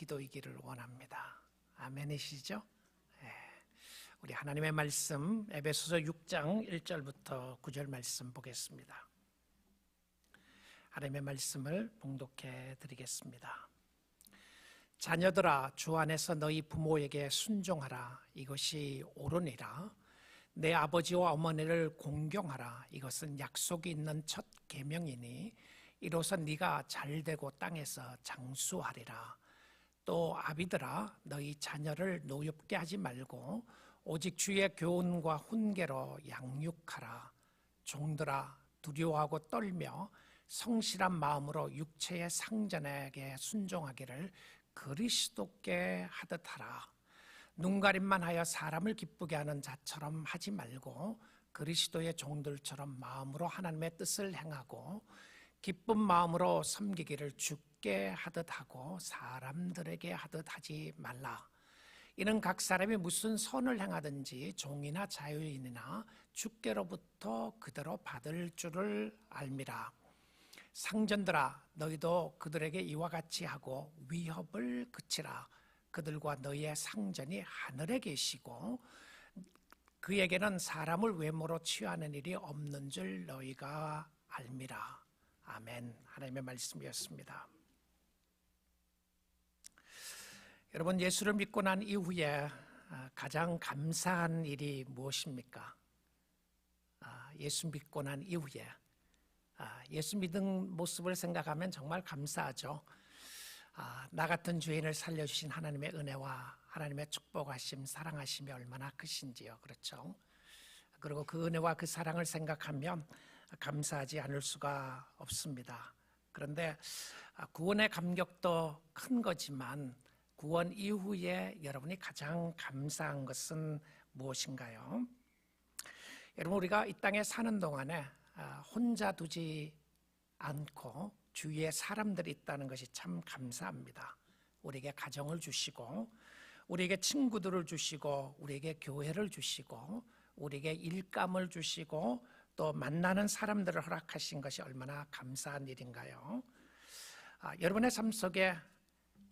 기도이기를 원합니다. 아멘이시죠? 우리 하나님의 말씀 에베소서 6장 1절부터 9절 말씀 보겠습니다. 하나님의 말씀을 봉독해 드리겠습니다. 자녀들아, 주 안에서 너희 부모에게 순종하라. 이것이 옳으니라. 내 아버지와 어머니를 공경하라. 이것은 약속이 있는 첫 계명이니 이로써 네가 잘되고 땅에서 장수하리라. 또 아비들아, 너희 자녀를 노엽게 하지 말고 오직 주의 교훈과 훈계로 양육하라. 종들아, 두려워하고 떨며 성실한 마음으로 육체의 상전에게 순종하기를 그리스도께 하듯 하라. 눈가림만 하여 사람을 기쁘게 하는 자처럼 하지 말고 그리스도의 종들처럼 마음으로 하나님의 뜻을 행하고 기쁜 마음으로 섬기기를 주께 하듯 하고 사람들에게 하듯 하지 말라. 이는 각 사람이 무슨 선을 행하든지 종이나 자유인이나 주께로부터 그대로 받을 줄을 알미라. 상전들아, 너희도 그들에게 이와 같이 하고 위협을 그치라. 그들과 너희의 상전이 하늘에 계시고 그에게는 사람을 외모로 취하는 일이 없는 줄 너희가 알미라. 아멘. 하나님의 말씀이었습니다. 여러분, 예수를 믿고 난 이후에 가장 감사한 일이 무엇입니까? 예수 믿고 난 이후에 예수 믿은 모습을 생각하면 정말 감사하죠. 나 같은 죄인을 살려주신 하나님의 은혜와 하나님의 축복하심, 사랑하심이 얼마나 크신지요. 그렇죠? 그리고 그 은혜와 그 사랑을 생각하면 감사하지 않을 수가 없습니다. 그런데 구원의 감격도 큰 거지만 구원 이후에 여러분이 가장 감사한 것은 무엇인가요? 여러분, 우리가 이 땅에 사는 동안에 혼자 두지 않고 주위에 사람들이 있다는 것이 참 감사합니다. 우리에게 가정을 주시고 우리에게 친구들을 주시고 우리에게 교회를 주시고 우리에게 일감을 주시고 또 만나는 사람들을 허락하신 것이 얼마나 감사한 일인가요? 여러분의 삶 속에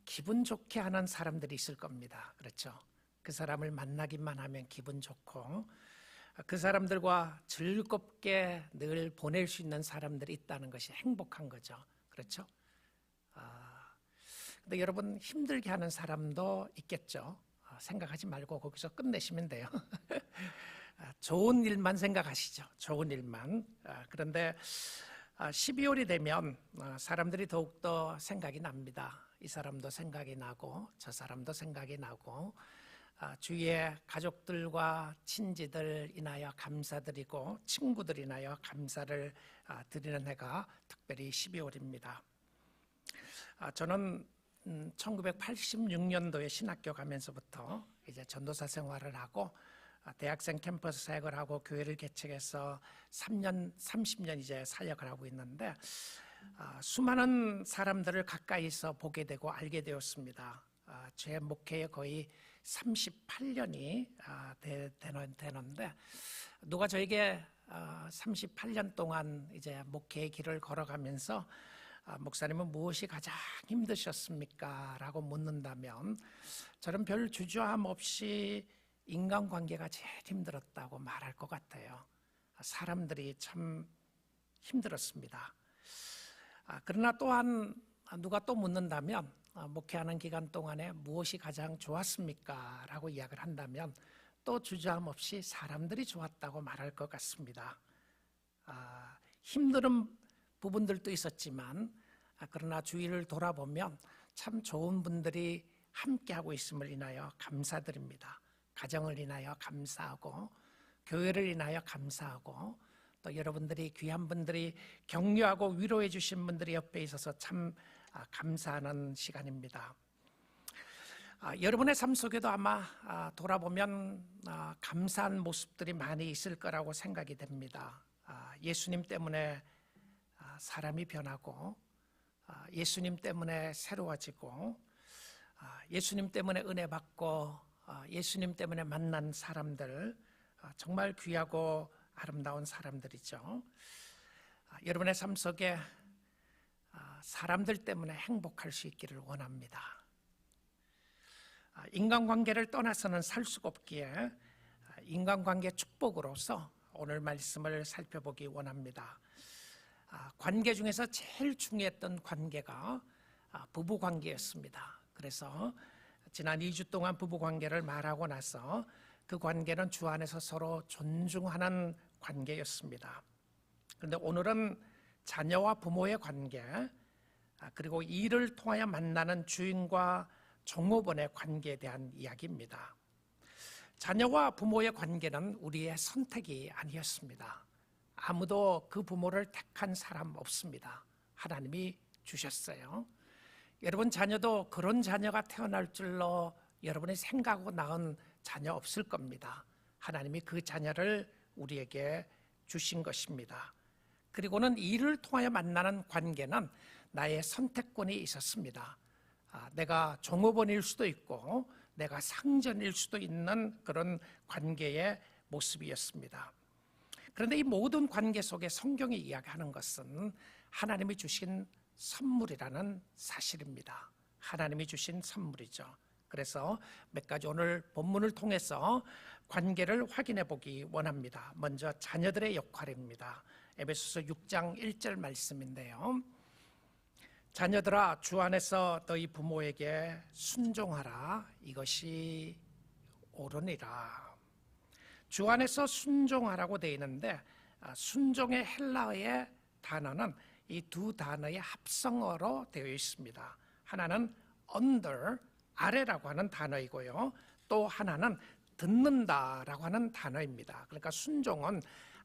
기분 좋게 하는 사람들이 있을 겁니다. 그렇죠? 그 사람을 만나기만 하면 기분 좋고 그 사람들과 즐겁게 늘 보낼 수 있는 사람들이 있다는 것이 행복한 거죠. 그렇죠? 근데 여러분, 힘들게 하는 사람도 있겠죠. 생각하지 말고 거기서 끝내시면 돼요. 좋은 일만 생각하시죠. 좋은 일만. 그런데 12월이 되면 사람들이 더욱더 생각이 납니다. 이 사람도 생각이 나고 저 사람도 생각이 나고 주위의 가족들과 친지들 인하여 감사드리고 친구들 인하여 감사를 드리는 해가 특별히 12월입니다. 저는 1986년도에 신학교 가면서부터 이제 전도사 생활을 하고 대학생 캠퍼스 사역을 하고 교회를 개척해서 30년 이제 사역을 하고 있는데 수많은 사람들을 가까이서 보게 되고 알게 되었습니다. 제 목회에 거의 38년이 되는데 누가 저에게 38년 동안 이제 목회의 길을 걸어가면서 목사님은 무엇이 가장 힘드셨습니까? 라고 묻는다면 저는 별 주저함 없이 인간관계가 제일 힘들었다고 말할 것 같아요. 사람들이 참 힘들었습니다. 그러나 또한 누가 또 묻는다면 목회하는 기간 동안에 무엇이 가장 좋았습니까? 라고 이야기를 한다면 또 주저함 없이 사람들이 좋았다고 말할 것 같습니다. 힘든 부분들도 있었지만 그러나 주위를 돌아보면 참 좋은 분들이 함께하고 있음을 인하여 감사드립니다. 가정을 인하여 감사하고 교회를 인하여 감사하고 또 여러분들이 귀한 분들이 격려하고 위로해 주신 분들이 옆에 있어서 참 감사하는 시간입니다. 여러분의 삶 속에도 아마 돌아보면 감사한 모습들이 많이 있을 거라고 생각이 됩니다. 예수님 때문에 사람이 변하고 예수님 때문에 새로워지고 예수님 때문에 은혜 받고 예수님 때문에 만난 사람들 정말 귀하고 아름다운 사람들이죠. 여러분의 삶 속에 사람들 때문에 행복할 수 있기를 원합니다. 인간관계를 떠나서는 살 수가 없기에 인간관계 축복으로서 오늘 말씀을 살펴보기 원합니다. 관계 중에서 제일 중요했던 관계가 부부관계였습니다. 그래서 지난 2주 동안 부부관계를 말하고 나서 그 관계는 주 안에서 서로 존중하는 관계였습니다. 그런데 오늘은 자녀와 부모의 관계, 그리고 일을 통하여 만나는 주인과 종업원의 관계에 대한 이야기입니다. 자녀와 부모의 관계는 우리의 선택이 아니었습니다. 아무도 그 부모를 택한 사람 없습니다. 하나님이 주셨어요. 여러분 자녀도 그런 자녀가 태어날 줄로 여러분이 생각하고 낳은 자녀 없을 겁니다. 하나님이 그 자녀를 우리에게 주신 것입니다. 그리고는 이를 통하여 만나는 관계는 나의 선택권이 있었습니다. 내가 종업원일 수도 있고 내가 상전일 수도 있는 그런 관계의 모습이었습니다. 그런데 이 모든 관계 속에 성경이 이야기하는 것은 하나님이 주신 선물이라는 사실입니다. 하나님이 주신 선물이죠. 그래서 몇 가지 오늘 본문을 통해서 관계를 확인해 보기 원합니다. 먼저 자녀들의 역할입니다. 에베소서 6장 1절 말씀인데요. 자녀들아 주 안에서 너희 부모에게 순종하라. 이것이 옳으니라. 주 안에서 순종하라고 되어 있는데 순종의 헬라어의 단어는 이 두 단어의 합성어로 되어 있습니다. 하나는 under, 아래라고 하는 단어이고요. 또 하나는 듣는다라고 하는 단어입니다. 그러니까 순종은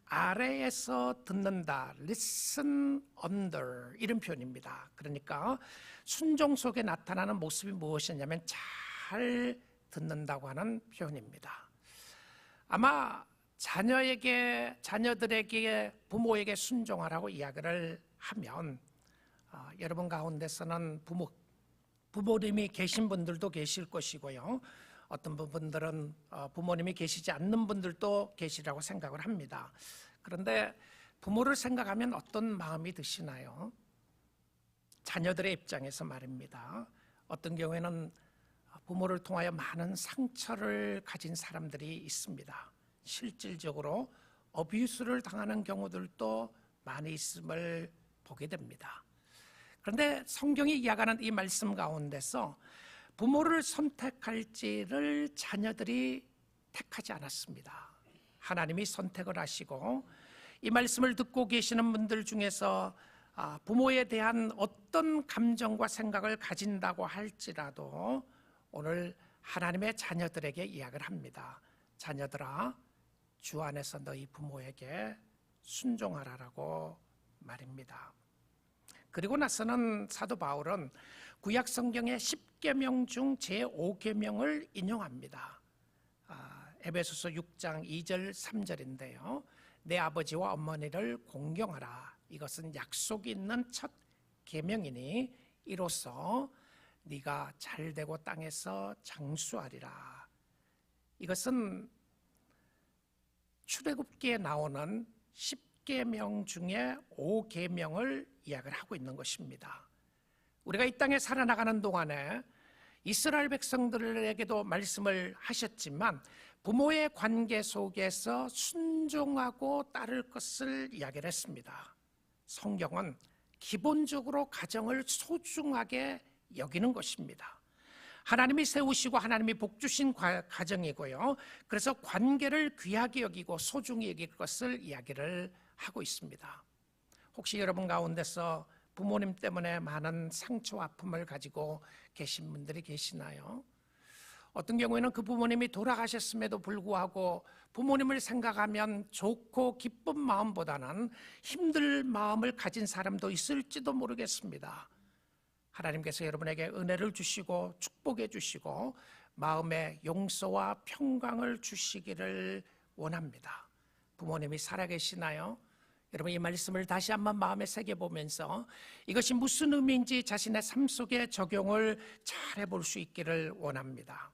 아래에서 듣는다, listen under 이런 표현입니다. 그러니까 순종 속에 나타나는 모습이 무엇이냐면 잘 듣는다고 하는 표현입니다. 아마 자녀들에게 부모에게 순종하라고 이야기를 하면 여러분 가운데서는 부모님이 계신 분들도 계실 것이고요. 어떤 분들은 부모님이 계시지 않는 분들도 계시라고 생각을 합니다. 그런데 부모를 생각하면 어떤 마음이 드시나요? 자녀들의 입장에서 말입니다. 어떤 경우에는 부모를 통하여 많은 상처를 가진 사람들이 있습니다. 실질적으로 어뷰스를 당하는 경우들도 많이 있음을 보게 됩니다. 그런데 성경이 이야기하는 이 말씀 가운데서 부모를 선택할지를 자녀들이 택하지 않았습니다. 하나님이 선택을 하시고 이 말씀을 듣고 계시는 분들 중에서 부모에 대한 어떤 감정과 생각을 가진다고 할지라도 오늘 하나님의 자녀들에게 이야기를 합니다. 자녀들아 주 안에서 너희 부모에게 순종하라라고 말입니다. 그리고 나서는 사도 바울은 구약 성경의 10계명 중 제5계명을 인용합니다. 에베소서 6장 2절 3절인데요. 내 아버지와 어머니를 공경하라. 이것은 약속이 있는 첫 계명이니 이로써 네가 잘되고 땅에서 장수하리라. 이것은 출애굽기에 나오는 10계명 중에 5계명을 이야기를 하고 있는 것입니다. 우리가 이 땅에 살아나가는 동안에 이스라엘 백성들에게도 말씀을 하셨지만 부모의 관계 속에서 순종하고 따를 것을 이야기를 했습니다. 성경은 기본적으로 가정을 소중하게 여기는 것입니다. 하나님이 세우시고 하나님이 복주신 가정이고요. 그래서 관계를 귀하게 여기고 소중히 여길 것을 이야기를 하고 있습니다. 혹시 여러분 가운데서 부모님 때문에 많은 상처와 아픔을 가지고 계신 분들이 계시나요? 어떤 경우에는 그 부모님이 돌아가셨음에도 불구하고 부모님을 생각하면 좋고 기쁜 마음보다는 힘들 마음을 가진 사람도 있을지도 모르겠습니다. 하나님께서 여러분에게 은혜를 주시고 축복해 주시고 마음의 용서와 평강을 주시기를 원합니다. 부모님이 살아계시나요? 여러분 이 말씀을 다시 한번 마음에 새겨보면서 이것이 무슨 의미인지 자신의 삶 속에 적용을 잘 해볼 수 있기를 원합니다.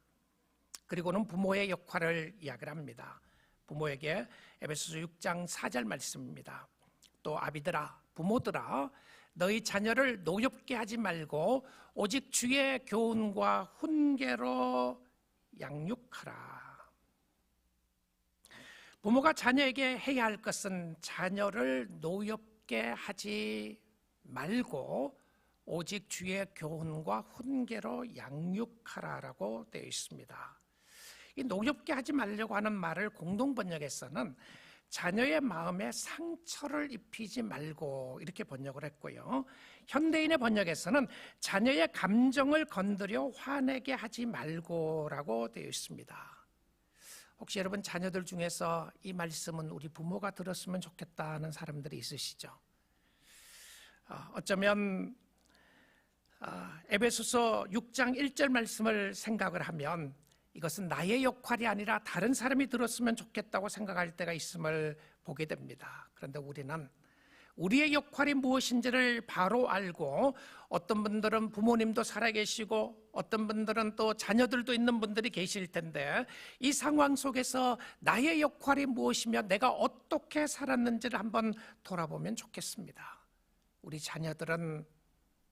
그리고는 부모의 역할을 이야기를 합니다. 부모에게 에베소서 6장 4절 말씀입니다. 또 아비들아 부모들아 너희 자녀를 노엽게 하지 말고 오직 주의 교훈과 훈계로 양육하라. 부모가 자녀에게 해야 할 것은 자녀를 노엽게 하지 말고 오직 주의 교훈과 훈계로 양육하라라고 되어 있습니다. 이 노엽게 하지 말려고 하는 말을 공동번역에서는 자녀의 마음에 상처를 입히지 말고 이렇게 번역을 했고요. 현대인의 번역에서는 자녀의 감정을 건드려 화내게 하지 말고라고 되어 있습니다. 혹시 여러분 자녀들 중에서 이 말씀은 우리 부모가 들었으면 좋겠다는 사람들이 있으시죠? 어쩌면 에베소서 6장 1절 말씀을 생각을 하면 이것은 나의 역할이 아니라 다른 사람이 들었으면 좋겠다고 생각할 때가 있음을 보게 됩니다. 그런데 우리는 우리의 역할이 무엇인지를 바로 알고, 어떤 분들은 부모님도 살아계시고 어떤 분들은 또 자녀들도 있는 분들이 계실 텐데, 이 상황 속에서 나의 역할이 무엇이며 내가 어떻게 살았는지를 한번 돌아보면 좋겠습니다. 우리 자녀들은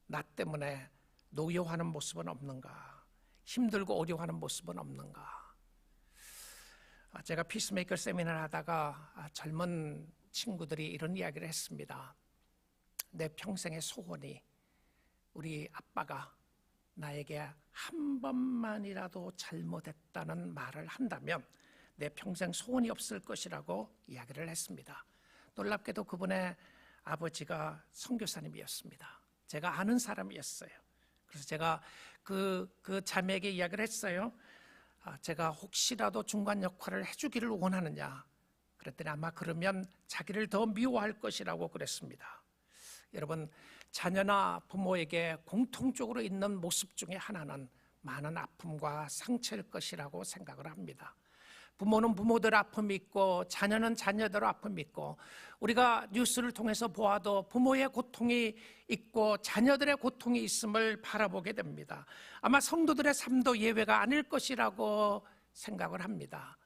나 때문에 노여워하는 모습은 없는가? 힘들고 어려워하는 모습은 없는가? 제가 피스메이커 세미나를 하다가 젊은 친구들이 이런 이야기를 했습니다. 내 평생의 소원이 우리 아빠가 나에게 한 번만이라도 잘못했다는 말을 한다면 내 평생 소원이 없을 것이라고 이야기를 했습니다. 놀랍게도 그분의 아버지가 선교사님이었습니다. 제가 아는 사람이었어요. 그래서 제가 그 자매에게 이야기를 했어요. 제가 혹시라도 중간 역할을 해주기를 원하느냐. 그랬더니 아마 그러면 자기를 더 미워할 것이라고 그랬습니다. 여러분, 자녀나 부모에게 공통적으로 있는 모습 중에 하나는 많은 아픔과 상처일 것이라고 생각을 합니다. 부모는 부모들 아픔이 있고 자녀는 자녀대로 아픔이 있고, 우리가 뉴스를 통해서 보아도 부모의 고통이 있고 자녀들의 고통이 있음을 바라보게 됩니다. 아마 성도들의 삶도 예외가 아닐 것이라고 생각을 합니다.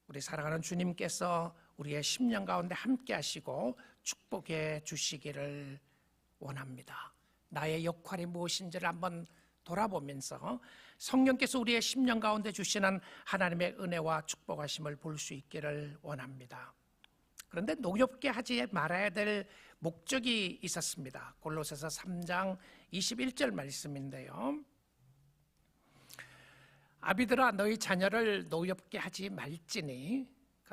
우리 사랑하는 주님께서 우리의 심령 가운데 함께 하시고 축복해 주시기를 원합니다. 나의 역할이 무엇인지를 한번 돌아보면서 성령께서 우리의 심령 가운데 주시는 하나님의 은혜와 축복하심을 볼 수 있기를 원합니다. 그런데 노엽게 하지 말아야 될 목적이 있었습니다. 골로새서 3장 21절 말씀인데요. 아비들아, 너희 자녀를 노엽게 하지 말지니,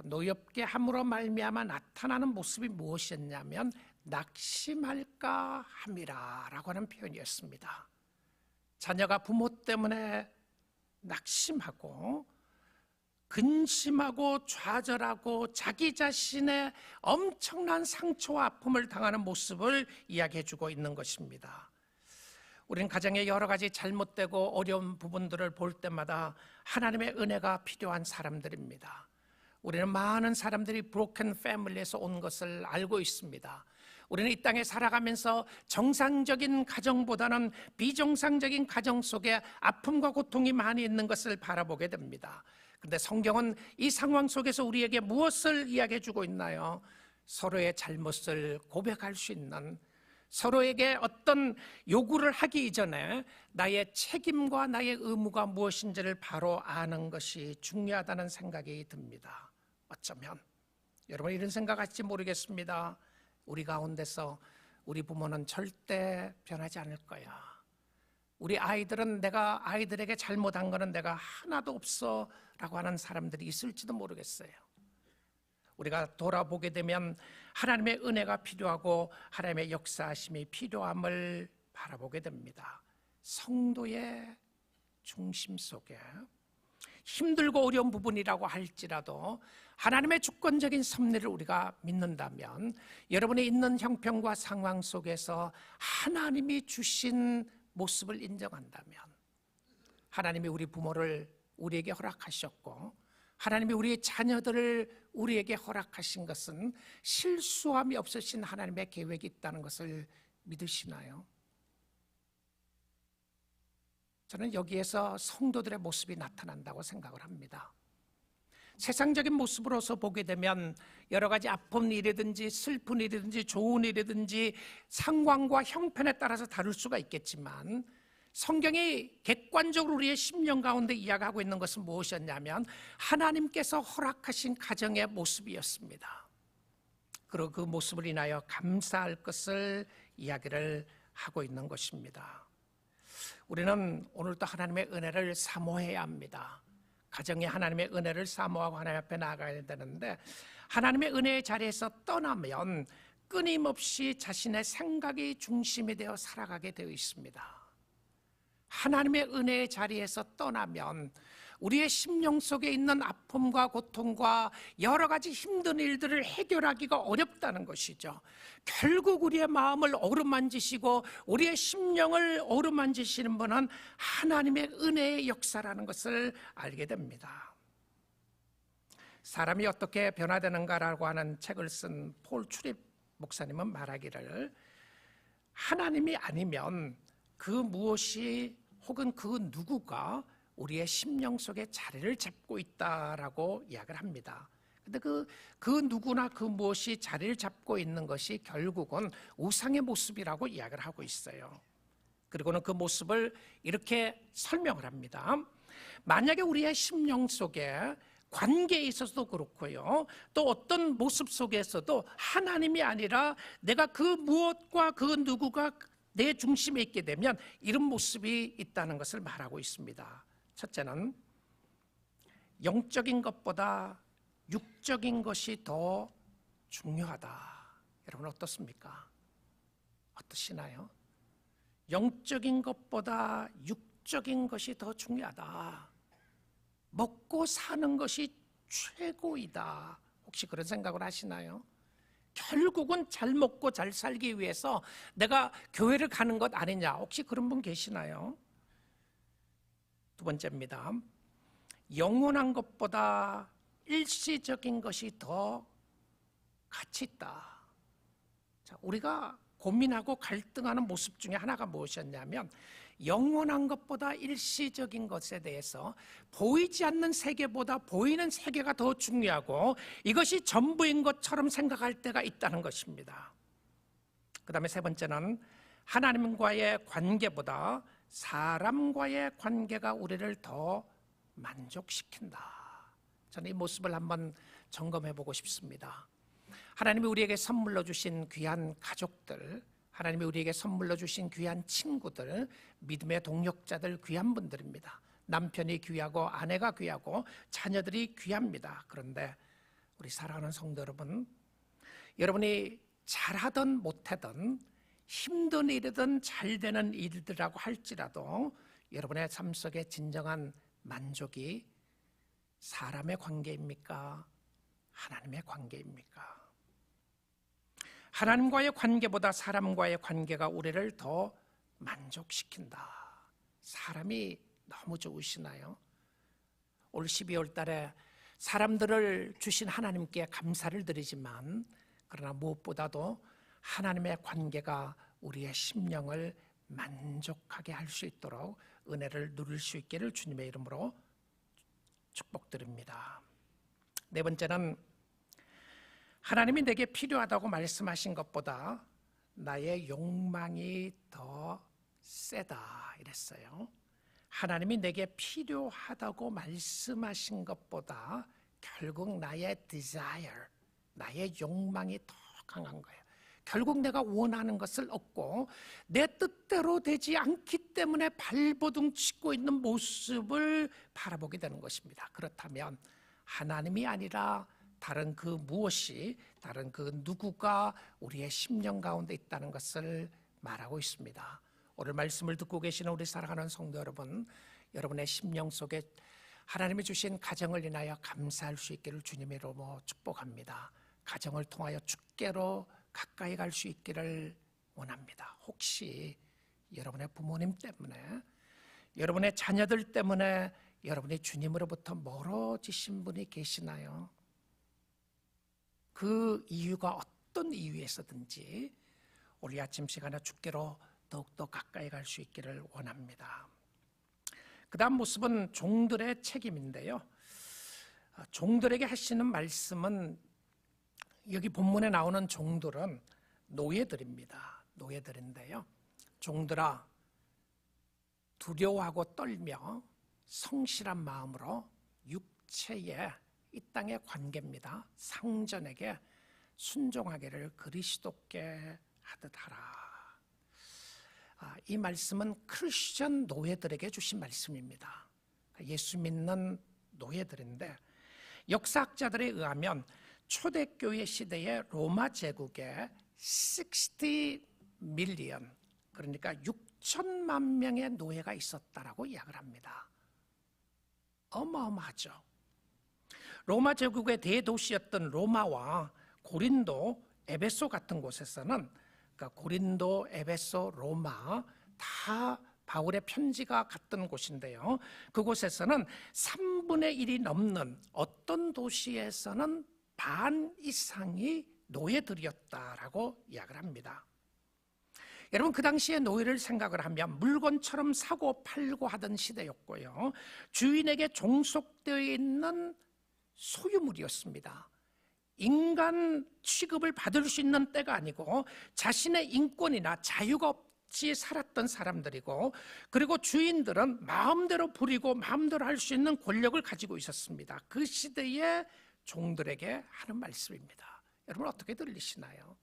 노엽게 함으로 말미암아 나타나는 모습이 무엇이었냐면 낙심할까 함이라 라고 하는 표현이었습니다. 자녀가 부모 때문에 낙심하고 근심하고 좌절하고 자기 자신의 엄청난 상처와 아픔을 당하는 모습을 이야기해주고 있는 것입니다. 우리는 가정의 여러 가지 잘못되고 어려운 부분들을 볼 때마다 하나님의 은혜가 필요한 사람들입니다. 우리는 많은 사람들이 브로큰 패밀리에서 온 것을 알고 있습니다. 우리는 이 땅에 살아가면서 정상적인 가정보다는 비정상적인 가정 속에 아픔과 고통이 많이 있는 것을 바라보게 됩니다. 그런데 성경은 이 상황 속에서 우리에게 무엇을 이야기해주고 있나요? 서로의 잘못을 고백할 수 있는, 서로에게 어떤 요구를 하기 이전에 나의 책임과 나의 의무가 무엇인지를 바로 아는 것이 중요하다는 생각이 듭니다. 어쩌면 여러분 이런 생각하실지 모르겠습니다. 우리 가운데서 우리 부모는 절대 변하지 않을 거야. 우리 아이들은 내가 아이들에게 잘못한 거는 내가 하나도 없어 라고 하는 사람들이 있을지도 모르겠어요. 우리가 돌아보게 되면 하나님의 은혜가 필요하고 하나님의 역사하심이 필요함을 바라보게 됩니다. 성도의 중심 속에 힘들고 어려운 부분이라고 할지라도 하나님의 주권적인 섭리를 우리가 믿는다면, 여러분이 있는 형편과 상황 속에서 하나님이 주신 모습을 인정한다면, 하나님이 우리 부모를 우리에게 허락하셨고 하나님이 우리의 자녀들을 우리에게 허락하신 것은 실수함이 없으신 하나님의 계획이 있다는 것을 믿으시나요? 저는 여기에서 성도들의 모습이 나타난다고 생각을 합니다. 세상적인 모습으로서 보게 되면 여러 가지 아픈 일이든지 슬픈 일이든지 좋은 일이든지 상황과 형편에 따라서 다를 수가 있겠지만, 성경이 객관적으로 우리의 심령 가운데 이야기하고 있는 것은 무엇이었냐면 하나님께서 허락하신 가정의 모습이었습니다. 그리고 그 모습을 인하여 감사할 것을 이야기를 하고 있는 것입니다. 우리는 오늘도 하나님의 은혜를 사모해야 합니다. 가정에 하나님의 은혜를 사모하고 하나님 앞에 나아가야 되는데, 하나님의 은혜의 자리에서 떠나면 끊임없이 자신의 생각이 중심이 되어 살아가게 되어 있습니다. 하나님의 은혜의 자리에서 떠나면 우리의 심령 속에 있는 아픔과 고통과 여러 가지 힘든 일들을 해결하기가 어렵다는 것이죠. 결국 우리의 마음을 어루만지시고 우리의 심령을 어루만지시는 분은 하나님의 은혜의 역사라는 것을 알게 됩니다. 사람이 어떻게 변화되는가라고 하는 책을 쓴 폴 추립 목사님은 말하기를, 하나님이 아니면 그 무엇이 혹은 그 누구가 우리의 심령 속에 자리를 잡고 있다라고 이야기를 합니다. 근데 그 누구나 그 무엇이 자리를 잡고 있는 것이 결국은 우상의 모습이라고 이야기를 하고 있어요. 그리고는 그 모습을 이렇게 설명을 합니다. 만약에 우리의 심령 속에 관계에 있어서도 그렇고요, 또 어떤 모습 속에서도 하나님이 아니라 내가 그 무엇과 그 누구가 내 중심에 있게 되면 이런 모습이 있다는 것을 말하고 있습니다. 첫째는 영적인 것보다 육적인 것이 더 중요하다. 여러분 어떻습니까? 어떠시나요? 영적인 것보다 육적인 것이 더 중요하다. 먹고 사는 것이 최고이다. 혹시 그런 생각을 하시나요? 결국은 잘 먹고 잘 살기 위해서 내가 교회를 가는 것 아니냐, 혹시 그런 분 계시나요? 두 번째입니다. 영원한 것보다 일시적인 것이 더 가치 있다. 자, 우리가 고민하고 갈등하는 모습 중에 하나가 무엇이었냐면, 영원한 것보다 일시적인 것에 대해서 보이지 않는 세계보다 보이는 세계가 더 중요하고 이것이 전부인 것처럼 생각할 때가 있다는 것입니다. 그 다음에 세 번째는 하나님과의 관계보다 사람과의 관계가 우리를 더 만족시킨다. 저는 이 모습을 한번 점검해 보고 싶습니다. 하나님이 우리에게 선물로 주신 귀한 가족들, 하나님이 우리에게 선물로 주신 귀한 친구들, 믿음의 동역자들, 귀한 분들입니다. 남편이 귀하고 아내가 귀하고 자녀들이 귀합니다. 그런데 우리 사랑하는 성도 여러분, 여러분이 잘하든 못하든 힘든 일이든 잘 되는 일들이라고 할지라도 여러분의 삶 속에 진정한 만족이 사람의 관계입니까? 하나님의 관계입니까? 하나님과의 관계보다 사람과의 관계가 우리를 더 만족시킨다. 사람이 너무 좋으시나요? 올 12월 달에 사람들을 주신 하나님께 감사를 드리지만, 그러나 무엇보다도 하나님의 관계가 우리의 심령을 만족하게 할 수 있도록 은혜를 누릴 수 있기를 주님의 이름으로 축복드립니다. 네 번째는 하나님이 내게 필요하다고 말씀하신 것보다 나의 욕망이 더 세다 이랬어요. 하나님이 내게 필요하다고 말씀하신 것보다 결국 나의 desire, 나의 욕망이 더 강한 거예요. 결국 내가 원하는 것을 얻고 내 뜻대로 되지 않기 때문에 발버둥 치고 있는 모습을 바라보게 되는 것입니다. 그렇다면 하나님이 아니라 다른 그 무엇이, 다른 그 누구가 우리의 심령 가운데 있다는 것을 말하고 있습니다. 오늘 말씀을 듣고 계시는 우리 사랑하는 성도 여러분, 여러분의 심령 속에 하나님이 주신 가정을 인하여 감사할 수 있기를 주님의 이름으로 축복합니다. 가정을 통하여 주께로 가까이 갈 수 있기를 원합니다. 혹시 여러분의 부모님 때문에, 여러분의 자녀들 때문에 여러분이 주님으로부터 멀어지신 분이 계시나요? 그 이유가 어떤 이유에서든지 우리 아침 시간에 주께로 더욱더 가까이 갈 수 있기를 원합니다. 그 다음 모습은 종들의 책임인데요, 종들에게 하시는 말씀은, 여기 본문에 나오는 종들은 노예들입니다. 노예들인데요, 종들아, 두려워하고 떨며 성실한 마음으로 육체의 이 땅의 관계입니다. 상전에게 순종하기를 그리스도께 하듯 하라. 이 말씀은 크리스천 노예들에게 주신 말씀입니다. 예수 믿는 노예들인데, 역사학자들에 의하면 초대교회 시대의 로마 제국에 60 밀리언, 그러니까 6천만 명의 노예가 있었다라고 이야기를 합니다. 어마어마하죠. 로마 제국의 대도시였던 로마와 고린도, 에베소 같은 곳에서는, 그러니까 고린도, 에베소, 로마 다 바울의 편지가 갔던 곳인데요, 그곳에서는 3분의 1이 넘는, 어떤 도시에서는 반 이상이 노예들이었다라고 이야기를 합니다. 여러분, 그 당시에 노예를 생각을 하면 물건처럼 사고 팔고 하던 시대였고요, 주인에게 종속되어 있는 소유물이었습니다. 인간 취급을 받을 수 있는 때가 아니고 자신의 인권이나 자유가 없이 살았던 사람들이고, 그리고 주인들은 마음대로 부리고 마음대로 할 수 있는 권력을 가지고 있었습니다. 그 시대의 종들에게 하는 말씀입니다. 여러분, 어떻게 들리시나요?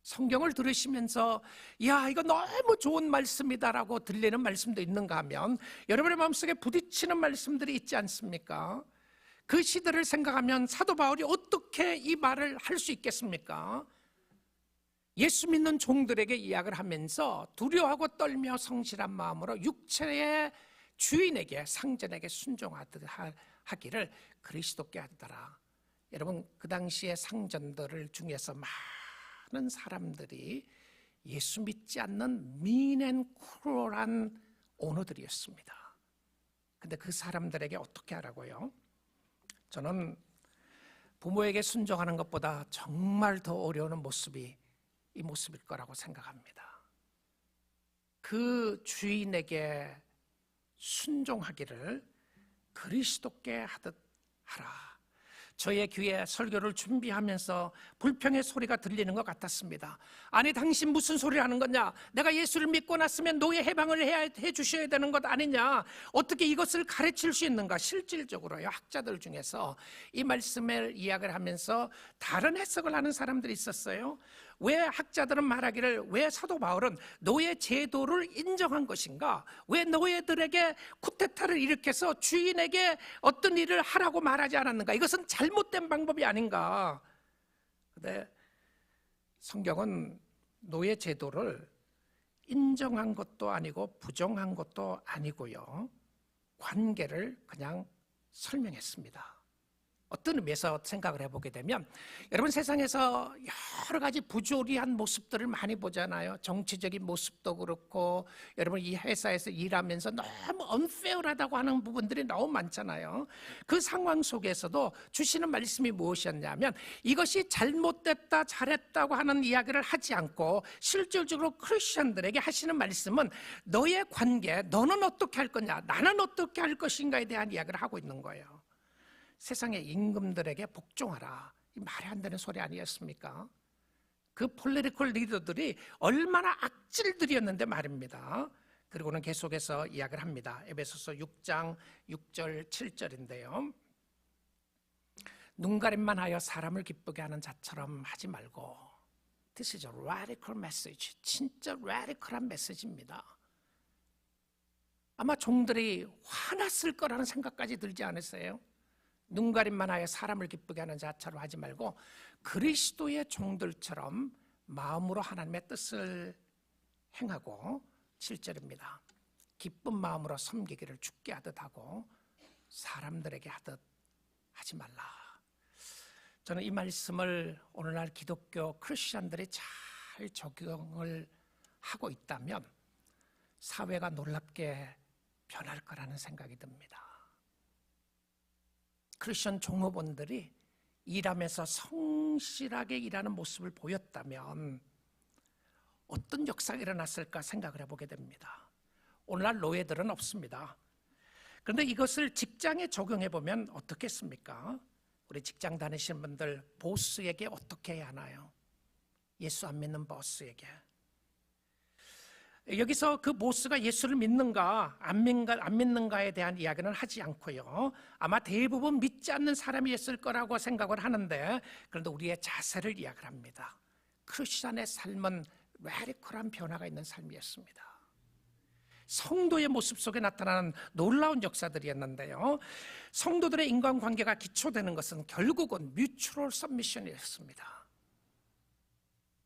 성경을 들으시면서 야, 이거 너무 좋은 말씀이다라고 들리는 말씀도 있는가 하면, 여러분의 마음속에 부딪히는 말씀들이 있지 않습니까? 그 시대를 생각하면 사도 바울이 어떻게 이 말을 할 수 있겠습니까? 예수 믿는 종들에게 이야기를 하면서 두려워하고 떨며 성실한 마음으로 육체의 주인에게, 상전에게 순종하기를 그리스도께 하더라. 여러분, 그 당시의 상전들 중에서 많은 사람들이 예수 믿지 않는 미앤크루얼한 오너들이었습니다. 근데 그 사람들에게 어떻게 하라고요? 저는 부모에게 순종하는 것보다 정말 더 어려운 모습이 이 모습일 거라고 생각합니다. 그 주인에게 순종하기를 그리스도께 하듯 하라. 저의 귀에 설교를 준비하면서 불평의 소리가 들리는 것 같았습니다. 아니, 당신 무슨 소리 하는 거냐? 내가 예수를 믿고 났으면 노예 해방을 해 주셔야 되는 것 아니냐? 어떻게 이것을 가르칠 수 있는가? 실질적으로요, 학자들 중에서 이 말씀을 이야기를 하면서 다른 해석을 하는 사람들이 있었어요. 왜 학자들은 말하기를, 왜 사도 바울은 노예 제도를 인정한 것인가? 왜 노예들에게 쿠데타를 일으켜서 주인에게 어떤 일을 하라고 말하지 않았는가? 이것은 잘못된 방법이 아닌가? 근데 성경은 노예 제도를 인정한 것도 아니고 부정한 것도 아니고요, 관계를 그냥 설명했습니다. 어떤 의미에서 생각을 해보게 되면, 여러분, 세상에서 여러 가지 부조리한 모습들을 많이 보잖아요. 정치적인 모습도 그렇고, 여러분, 이 회사에서 일하면서 너무 unfair하다고 하는 부분들이 너무 많잖아요. 그 상황 속에서도 주시는 말씀이 무엇이었냐면, 이것이 잘못됐다 잘했다고 하는 이야기를 하지 않고 실질적으로 크리스천들에게 하시는 말씀은 너의 관계, 너는 어떻게 할 거냐, 나는 어떻게 할 것인가에 대한 이야기를 하고 있는 거예요. 세상의 임금들에게 복종하라, 이 말이 안 되는 소리 아니었습니까? 그 폴리티컬 리더들이 얼마나 악질들이었는데 말입니다. 그리고는 계속해서 이야기를 합니다. 에베소서 6장 6절 7절인데요, 눈가림만 하여 사람을 기쁘게 하는 자처럼 하지 말고. This is a radical message. 진짜 radical한 메시지입니다. 아마 종들이 화났을 거라는 생각까지 들지 않으세요? 눈가림만 하여 사람을 기쁘게 하는 자처럼 하지 말고 그리스도의 종들처럼 마음으로 하나님의 뜻을 행하고, 7절입니다. 기쁜 마음으로 섬기기를 주께 하듯 하고 사람들에게 하듯 하지 말라. 저는 이 말씀을 오늘날 기독교 크리스천들이 잘 적용을 하고 있다면 사회가 놀랍게 변할 거라는 생각이 듭니다. 크리스천 종업원들이 일하면서 성실하게 일하는 모습을 보였다면 어떤 역사가 일어났을까 생각을 해보게 됩니다. 오늘날 노예들은 없습니다. 그런데 이것을 직장에 적용해보면 어떻겠습니까? 우리 직장 다니시는 분들, 보스에게 어떻게 해야 하나요? 예수 안 믿는 보스에게. 여기서 그 보스가 예수를 믿는가 안 믿는가에 대한 이야기는 하지 않고요. 아마 대부분 믿지 않는 사람이었을 거라고 생각을 하는데, 그런데 우리의 자세를 이야기를 합니다. 크리스천의 삶은 레디컬한 변화가 있는 삶이었습니다. 성도의 모습 속에 나타나는 놀라운 역사들이었는데요. 성도들의 인간관계가 기초되는 것은 결국은 뮤추얼 서미션이었습니다.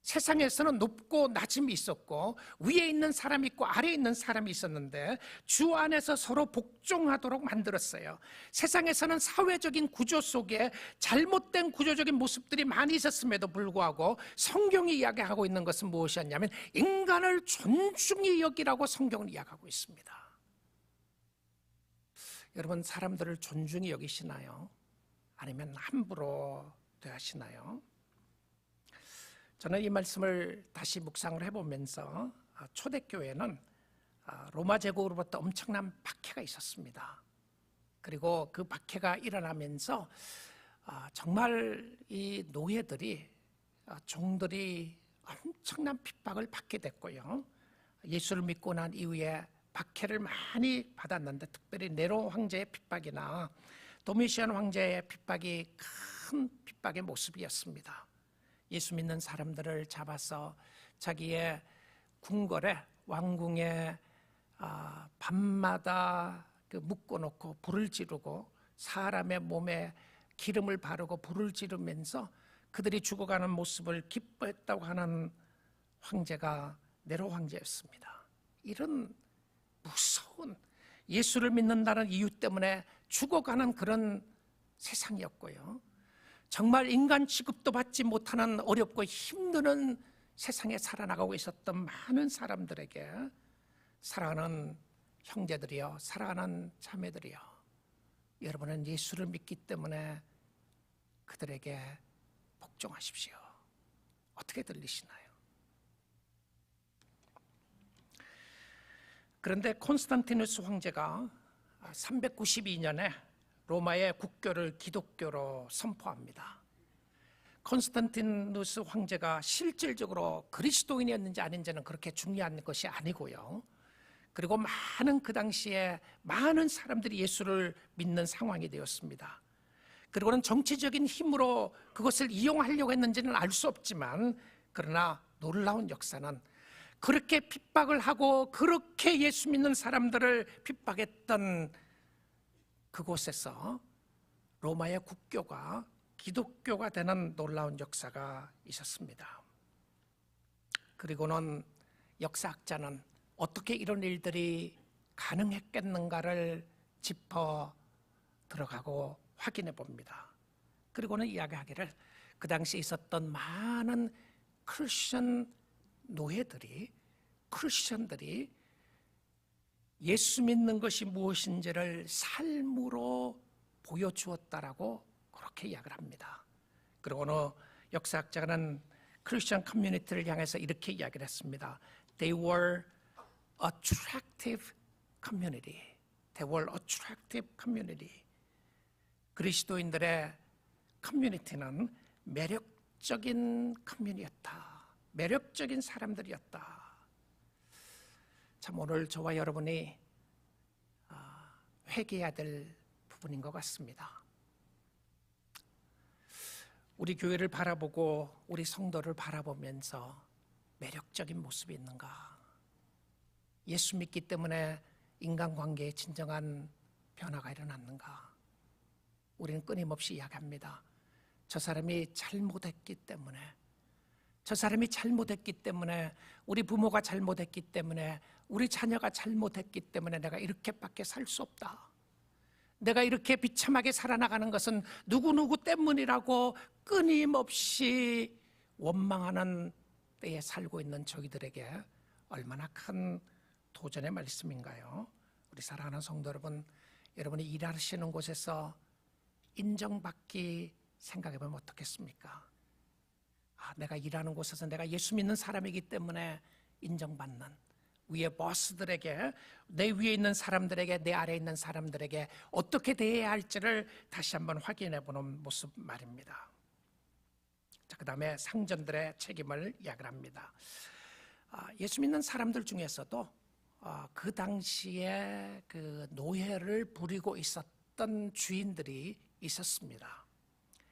세상에서는 높고 낮음이 있었고 위에 있는 사람이 있고 아래에 있는 사람이 있었는데 주 안에서 서로 복종하도록 만들었어요. 세상에서는 사회적인 구조 속에 잘못된 구조적인 모습들이 많이 있었음에도 불구하고 성경이 이야기하고 있는 것은 무엇이었냐면 인간을 존중히 여기라고 성경은 이야기하고 있습니다. 여러분, 사람들을 존중히 여기시나요? 아니면 함부로 대하시나요? 저는 이 말씀을 다시 묵상을 해보면서 초대교회는 로마 제국으로부터 엄청난 박해가 있었습니다. 그리고 그 박해가 일어나면서 정말 이 노예들이, 종들이 엄청난 핍박을 받게 됐고요. 예수를 믿고 난 이후에 박해를 많이 받았는데, 특별히 네로 황제의 핍박이나 도미시안 황제의 핍박이 큰 핍박의 모습이었습니다. 예수 믿는 사람들을 잡아서 자기의 궁궐에, 왕궁에 밤마다 묶어놓고 불을 지르고 사람의 몸에 기름을 바르고 불을 지르면서 그들이 죽어가는 모습을 기뻐했다고 하는 황제가 네로 황제였습니다. 이런 무서운, 예수를 믿는다는 이유 때문에 죽어가는 그런 세상이었고요. 정말 인간 취급도 받지 못하는 어렵고 힘든 세상에 살아나가고 있었던 많은 사람들에게, 사랑하는 형제들이여, 사랑하는 자매들이여, 여러분은 예수를 믿기 때문에 그들에게 복종하십시오. 어떻게 들리시나요? 그런데 콘스탄티누스 황제가 392년에 로마의 국교를 기독교로 선포합니다. 콘스탄티누스 황제가 실질적으로 그리스도인이었는지 아닌지는 그렇게 중요한 것이 아니고요. 그리고 많은, 그 당시에 많은 사람들이 예수를 믿는 상황이 되었습니다. 그리고는 정치적인 힘으로 그것을 이용하려고 했는지는 알 수 없지만, 그러나 놀라운 역사는 그렇게 핍박을 하고 그렇게 예수 믿는 사람들을 핍박했던 그곳에서 로마의 국교가 기독교가 되는 놀라운 역사가 있었습니다. 그리고는 역사학자는 어떻게 이런 일들이 가능했겠는가를 짚어 들어가고 확인해 봅니다. 그리고는 이야기하기를 그 당시 있었던 많은 크리스천 노예들이, 크리스천들이 예수 믿는 것이 무엇인지를 삶으로 보여주었다라고 그렇게 이야기를 합니다. 그리고는 역사학자는 크리스천 커뮤니티를 향해서 이렇게 이야기를 했습니다. They were attractive community. They were attractive community. 그리스도인들의 커뮤니티는 매력적인 커뮤니티였다. 매력적인 사람들이었다. 참, 오늘 저와 여러분이 회개해야 될 부분인 것 같습니다. 우리 교회를 바라보고 우리 성도를 바라보면서 매력적인 모습이 있는가? 예수 믿기 때문에 인간관계에 진정한 변화가 일어났는가? 우리는 끊임없이 이야기합니다. 저 사람이 잘못했기 때문에, 저 사람이 잘못했기 때문에, 우리 부모가 잘못했기 때문에, 우리 자녀가 잘못했기 때문에 내가 이렇게밖에 살 수 없다. 내가 이렇게 비참하게 살아나가는 것은 누구누구 때문이라고 끊임없이 원망하는 때에 살고 있는 저희들에게 얼마나 큰 도전의 말씀인가요? 우리 사랑하는 성도 여러분, 여러분이 일하시는 곳에서 인정받기 생각해보면 어떻겠습니까? 내가 일하는 곳에서 내가 예수 믿는 사람이기 때문에 인정받는, 위에 보스들에게, 내 위에 있는 사람들에게, 내 아래에 있는 사람들에게 어떻게 대해야 할지를 다시 한번 확인해 보는 모습 말입니다. 자, 그 다음에 상전들의 책임을 이야기를 합니다. 예수 믿는 사람들 중에서도 그 당시에 그 노예를 부리고 있었던 주인들이 있었습니다.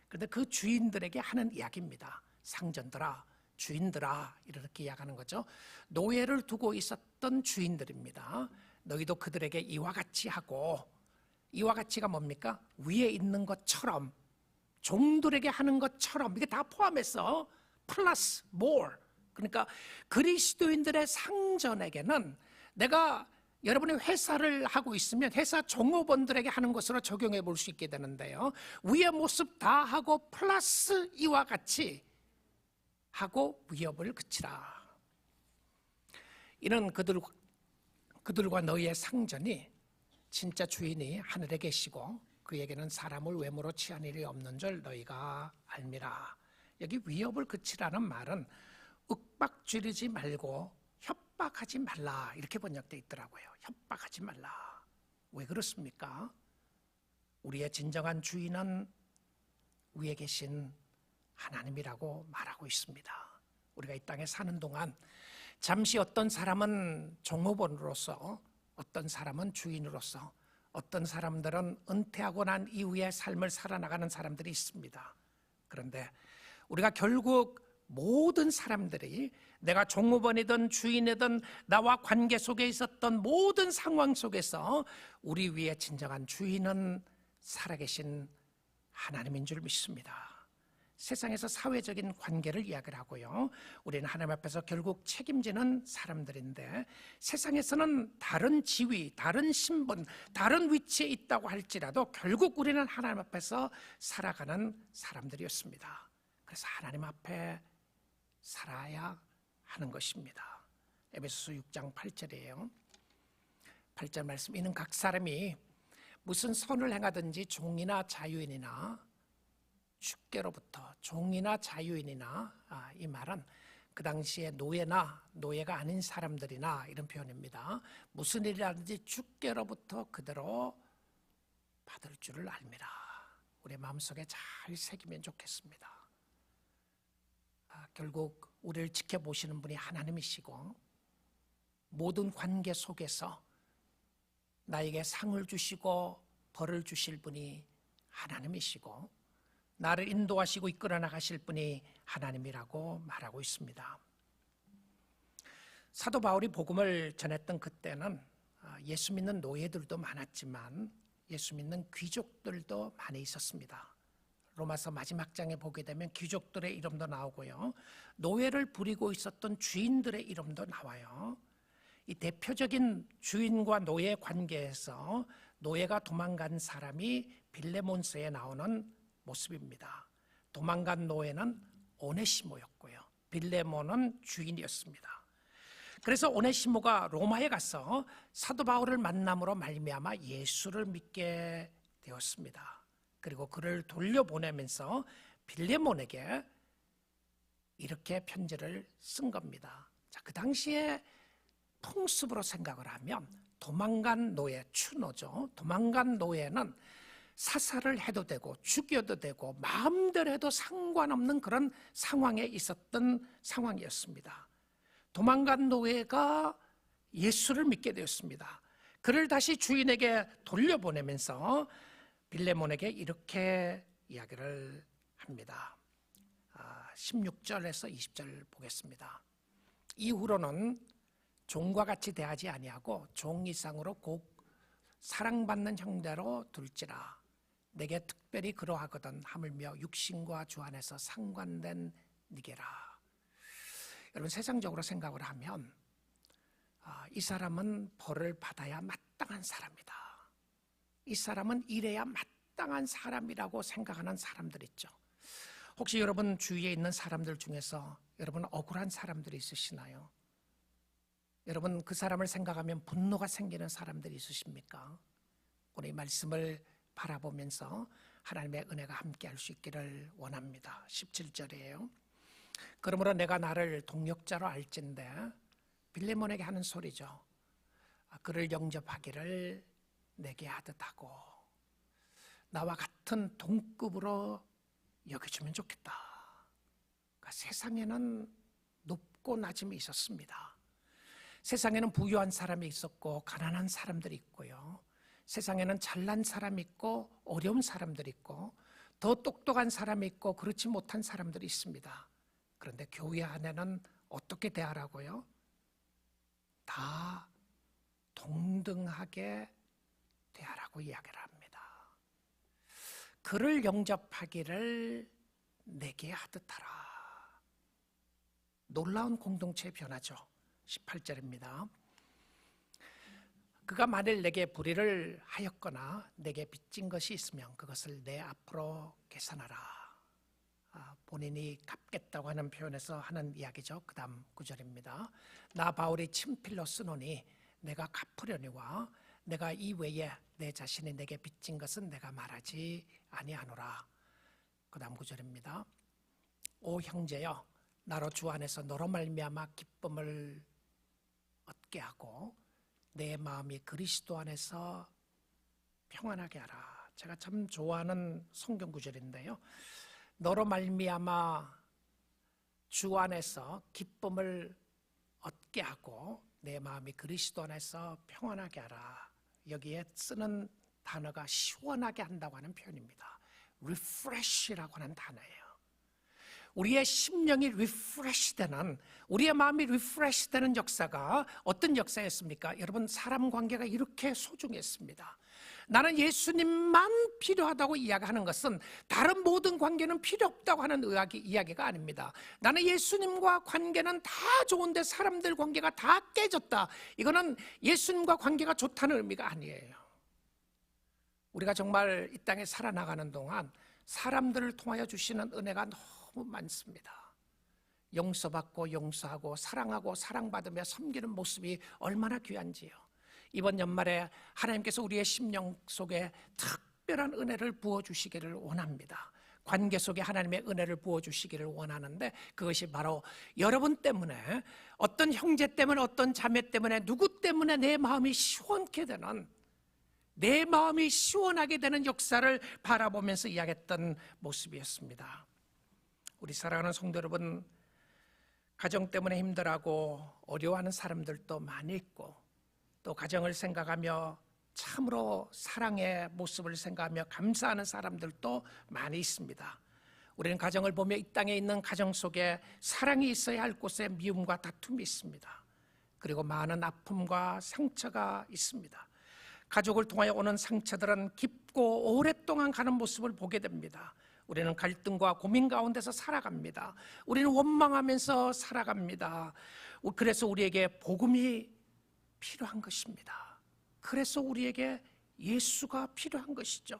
그런데 그 주인들에게 하는 이야기입니다. 상전들아, 주인들아, 이렇게 이야기하는 거죠. 노예를 두고 있었던 주인들입니다. 너희도 그들에게 이와 같이 하고, 이와 같이가 뭡니까? 위에 있는 것처럼, 종들에게 하는 것처럼, 이게 다 포함해서 플러스 more. 그러니까 그리스도인들의 상전에게는 내가 여러분이 회사를 하고 있으면 회사 종업원들에게 하는 것으로 적용해 볼 수 있게 되는데요. 위의 모습 다 하고 플러스 이와 같이 하고 위협을 그치라. 이는 그들과 너희의 상전이 진짜 주인이 하늘에 계시고 그에게는 사람을 외모로 취한 일이 없는 줄 너희가 알미라. 여기 위협을 그치라는 말은 윽박지르지 말고 협박하지 말라, 이렇게 번역되어 있더라고요. 협박하지 말라. 왜 그렇습니까? 우리의 진정한 주인은 위에 계신 하나님이라고 말하고 있습니다. 우리가 이 땅에 사는 동안 잠시 어떤 사람은 종업원으로서, 어떤 사람은 주인으로서, 어떤 사람들은 은퇴하고 난 이후의 삶을 살아나가는 사람들이 있습니다. 그런데 우리가 결국 모든 사람들이 내가 종업원이든 주인이든 나와 관계 속에 있었던 모든 상황 속에서 우리 위에 진정한 주인은 살아계신 하나님인 줄 믿습니다. 세상에서 사회적인 관계를 이야기를 하고요, 우리는 하나님 앞에서 결국 책임지는 사람들인데 세상에서는 다른 지위, 다른 신분, 다른 위치에 있다고 할지라도 결국 우리는 하나님 앞에서 살아가는 사람들이었습니다. 그래서 하나님 앞에 살아야 하는 것입니다. 에베소서 6장 8절이에요. 8절 말씀, 이는 각 사람이 무슨 선을 행하든지 종이나 자유인이나 주께로부터, 종이나 자유인이나, 이 말은 그 당시에 노예가 아닌 사람들이나 이런 표현입니다. 무슨 일이라든지 주께로부터 그대로 받을 줄을 알미라. 우리 마음속에 잘 새기면 좋겠습니다. 결국 우리를 지켜보시는 분이 하나님이시고 모든 관계 속에서 나에게 상을 주시고 벌을 주실 분이 하나님이시고 나를 인도하시고 이끌어 나가실 분이 하나님이라고 말하고 있습니다. 사도 바울이 복음을 전했던 그때는 예수 믿는 노예들도 많았지만 예수 믿는 귀족들도 많이 있었습니다. 로마서 마지막 장에 보게 되면 귀족들의 이름도 나오고요, 노예를 부리고 있었던 주인들의 이름도 나와요. 이 대표적인 주인과 노예 관계에서 노예가 도망간 사람이 빌레몬서에 나오는 모습입니다. 도망간 노예는 오네시모였고요, 빌레몬은 주인이었습니다. 그래서 오네시모가 로마에 가서 사도 바울을 만남으로 말미암아 예수를 믿게 되었습니다. 그리고 그를 돌려보내면서 빌레몬에게 이렇게 편지를 쓴 겁니다. 자, 그 당시에 풍습으로 생각을 하면 도망간 노예, 추노죠. 도망간 노예는 사살을 해도 되고 죽여도 되고 마음대로 해도 상관없는 그런 상황에 있었던 상황이었습니다. 도망간 노예가 예수를 믿게 되었습니다. 그를 다시 주인에게 돌려보내면서 빌레몬에게 이렇게 이야기를 합니다. 16절에서 20절 보겠습니다. 이후로는 종과 같이 대하지 아니하고 종 이상으로 곧 사랑받는 형제로 둘지라. 내게 특별히 그러하거든 하물며 육신과 주 안에서 상관된 니게라. 여러분, 세상적으로 생각을 하면 이 사람은 벌을 받아야 마땅한 사람이다, 이 사람은 이래야 마땅한 사람이라고 생각하는 사람들 있죠. 혹시 여러분 주위에 있는 사람들 중에서 여러분 억울한 사람들이 있으시나요? 여러분 그 사람을 생각하면 분노가 생기는 사람들이 있으십니까? 오늘 이 말씀을 바라보면서 하나님의 은혜가 함께 할 수 있기를 원합니다. 17절이에요. 그러므로 내가 나를 동역자로 알진대, 빌레몬에게 하는 소리죠. 그를 영접하기를 내게 하듯 하고 나와 같은 동급으로 여겨주면 좋겠다. 그러니까 세상에는 낮고 낮음이 있었습니다. 세상에는 부유한 사람이 있었고 가난한 사람들이 있고요. 세상에는 잘난 사람이 있고 어려운 사람들이 있고 더 똑똑한 사람이 있고 그렇지 못한 사람들이 있습니다. 그런데 교회 안에는 어떻게 대하라고요? 다 동등하게 대하라고 이야기를 합니다. 그를 영접하기를 내게 하듯 하라. 놀라운 공동체의 변화죠. 18절입니다. 그가 만일 내게 불의를 하였거나 내게 빚진 것이 있으면 그것을 내 앞으로 계산하라. 본인이 갚겠다고 하는 표현에서 하는 이야기죠. 그 다음 구절입니다. 나 바울이 친필로 쓰노니 내가 갚으려니와 내가 이외에 내 자신이 내게 빚진 것은 내가 말하지 아니하노라. 그 다음 구절입니다. 오 형제여, 나로 주 안에서 너로 말미암아 기쁨을 얻게 하고 내 마음이 그리스도 안에서 평안하게 하라. 제가 참 좋아하는 성경 구절인데요. 너로 말미암아 주 안에서 기쁨을 얻게 하고 내 마음이 그리스도 안에서 평안하게 하라. 여기에 쓰는 단어가 시원하게 한다고 하는 표현입니다. refresh라고 하는 단어예요. 우리의 심령이 리프레시 되는, 우리의 마음이 리프레시 되는 역사가 어떤 역사였습니까? 여러분, 사람 관계가 이렇게 소중했습니다. 나는 예수님만 필요하다고 이야기하는 것은 다른 모든 관계는 필요 없다고 하는 이야기가 아닙니다. 나는 예수님과 관계는 다 좋은데 사람들 관계가 다 깨졌다. 이거는 예수님과 관계가 좋다는 의미가 아니에요. 우리가 정말 이 땅에 살아나가는 동안 사람들을 통하여 주시는 은혜가 너무 많습니다. 용서받고 용서하고 사랑하고 사랑받으며 섬기는 모습이 얼마나 귀한지요. 이번 연말에 하나님께서 우리의 심령 속에 특별한 은혜를 부어주시기를 원합니다. 관계 속에 하나님의 은혜를 부어주시기를 원하는데 그것이 바로 여러분 때문에, 어떤 형제 때문에, 어떤 자매 때문에, 누구 때문에 내 마음이 시원케 되는, 내 마음이 시원하게 되는 역사를 바라보면서 이야기했던 모습이었습니다. 우리 사랑하는 성도 여러분, 가정 때문에 힘들어하고 어려워하는 사람들도 많이 있고 또 가정을 생각하며 참으로 사랑의 모습을 생각하며 감사하는 사람들도 많이 있습니다. 우리는 가정을 보며 이 땅에 있는 가정 속에 사랑이 있어야 할 곳에 미움과 다툼이 있습니다. 그리고 많은 아픔과 상처가 있습니다. 가족을 통하여 오는 상처들은 깊고 오랫동안 가는 모습을 보게 됩니다. 우리는 갈등과 고민 가운데서 살아갑니다. 우리는 원망하면서 살아갑니다. 그래서 우리에게 복음이 필요한 것입니다. 그래서 우리에게 예수가 필요한 것이죠.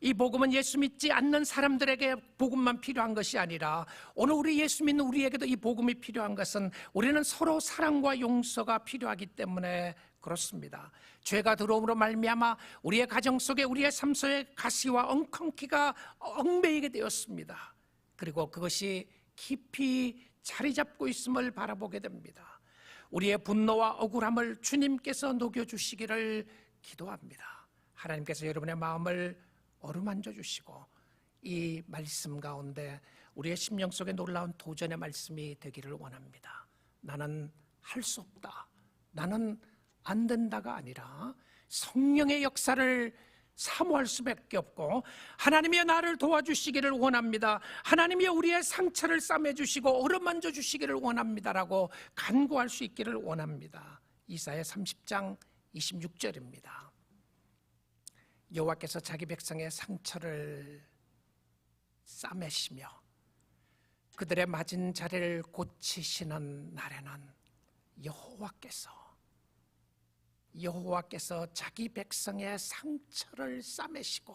이 복음은 예수 믿지 않는 사람들에게 복음만 필요한 것이 아니라 오늘 우리 예수 믿는 우리에게도 이 복음이 필요한 것은 우리는 서로 사랑과 용서가 필요하기 때문에 그렇습니다. 죄가 들어옴으로 말미암아 우리의 가정 속에, 우리의 삶 속에 가시와 엉겅퀴가 얽매이게 되었습니다. 그리고 그것이 깊이 자리 잡고 있음을 바라보게 됩니다. 우리의 분노와 억울함을 주님께서 녹여주시기를 기도합니다. 하나님께서 여러분의 마음을 어루만져 주시고 이 말씀 가운데 우리의 심령 속에 놀라운 도전의 말씀이 되기를 원합니다. 나는 할 수 없다, 나는 안 된다가 아니라 성령의 역사를 사모할 수밖에 없고 하나님이 나를 도와주시기를 원합니다. 하나님이 우리의 상처를 싸매주시고 어루만져 주시기를 원합니다라고 간구할 수 있기를 원합니다. 이사야 30장 26절입니다. 여호와께서 자기 백성의 상처를 싸매시며 그들의 맞은 자리를 고치시는 날에는 여호와께서 자기 백성의 상처를 싸매시고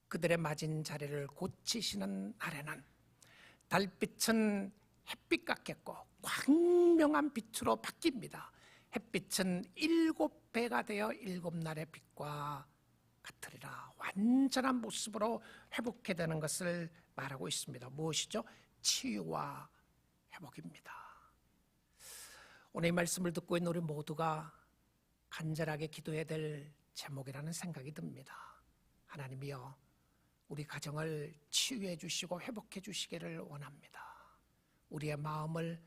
그들의 맞은 자리를 고치시는 날에는 달빛은 햇빛 같겠고 광명한 빛으로 바뀝니다. 햇빛은 7배가 되어 7날의 빛과 같으리라. 완전한 모습으로 회복해 되는 것을 말하고 있습니다. 무엇이죠? 치유와 회복입니다. 오늘 이 말씀을 듣고 있는 우리 모두가 간절하게 기도해야 될 제목이라는 생각이 듭니다. 하나님이여, 우리 가정을 치유해 주시고 회복해 주시기를 원합니다. 우리의 마음을,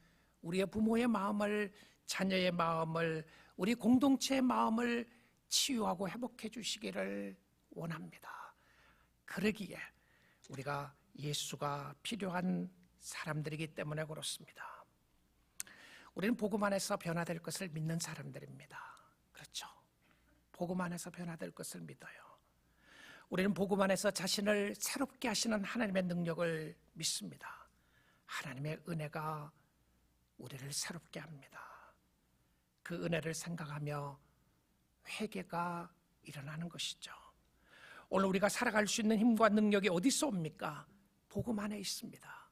우리의 부모의 마음을, 자녀의 마음을, 우리 공동체의 마음을 치유하고 회복해 주시기를 원합니다. 그러기에 우리가 예수가 필요한 사람들이기 때문에 그렇습니다. 우리는 복음 안에서 변화될 것을 믿는 사람들입니다. 그렇죠? 복음 안에서 변화될 것을 믿어요. 우리는 복음 안에서 자신을 새롭게 하시는 하나님의 능력을 믿습니다. 하나님의 은혜가 우리를 새롭게 합니다. 그 은혜를 생각하며 회개가 일어나는 것이죠. 오늘 우리가 살아갈 수 있는 힘과 능력이 어디서 옵니까? 복음 안에 있습니다.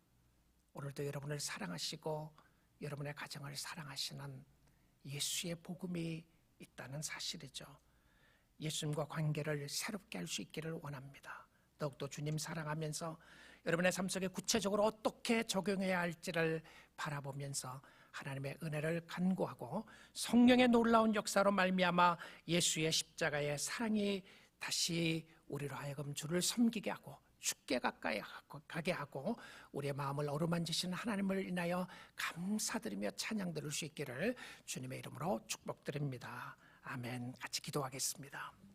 오늘도 여러분을 사랑하시고 여러분의 가정을 사랑하시는 예수의 복음이 있다는 사실이죠. 예수님과 관계를 새롭게 할 수 있기를 원합니다. 더욱더 주님 사랑하면서 여러분의 삶 속에 구체적으로 어떻게 적용해야 할지를 바라보면서 하나님의 은혜를 간구하고 성령의 놀라운 역사로 말미암아 예수의 십자가의 사랑이 다시 우리로 하여금 주를 섬기게 하고 주께 가까이 가게 하고 우리의 마음을 어루만지시는 하나님을 인하여 감사드리며 찬양 드릴 수 있기를 주님의 이름으로 축복드립니다. 아멘. 같이 기도하겠습니다.